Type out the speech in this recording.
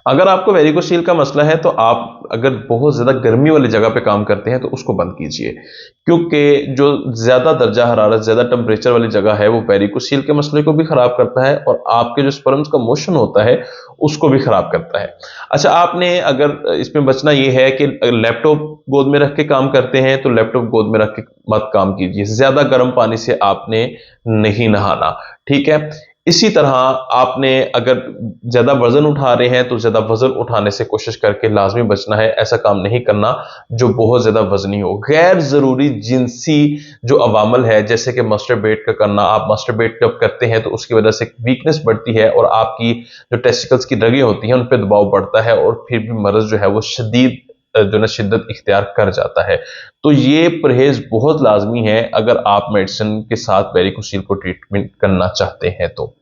अगर आपको वेरिकोसील का मसला है तो आप अगर बहुत ज़्यादा गर्मी वाली जगह पे काम करते हैं तो उसको बंद कीजिए, क्योंकि जो ज़्यादा दर्जा हरारत, ज़्यादा टेम्परेचर वाली जगह है वो वेरिकोसील के मसले को भी ख़राब करता है और आपके जो स्पर्म्स का मोशन होता है उसको भी ख़राब करता है। अच्छा, आपने अगर इसमें बचना ये है कि लैपटॉप गोद में रख के काम करते हैं तो लैपटॉप गोद में रख के मत काम कीजिए। ज़्यादा गर्म पानी से आपने नहीं नहाना, ठीक है? इसी तरह आपने अगर ज़्यादा वज़न उठा रहे हैं, तो ज़्यादा वज़न उठाने से कोशिश करके लाज़मी बचना है, ऐसा काम नहीं करना जो बहुत ज़्यादा वज़नी हो। गैर ज़रूरी जिनसी जो अवामल है, जैसे कि मस्टरबेट का करना, आप मस्टरबेट जब करते हैं, तो उसकी वजह से वीकनेस बढ़ती है और आपकी जो टेस्टिकल्स की रगें होती हैं, उन पे दबाव बढ़ता है और फिर भी मर्ज़ जो है वो शदीद जो है ना शिद्दत इख्तियार कर जाता है। तो ये परहेज़ बहुत लाज़मी है, अगर आप मेडिसिन के साथ वेरिकोसील को ट्रीटमेंट करना चाहते हैं तो।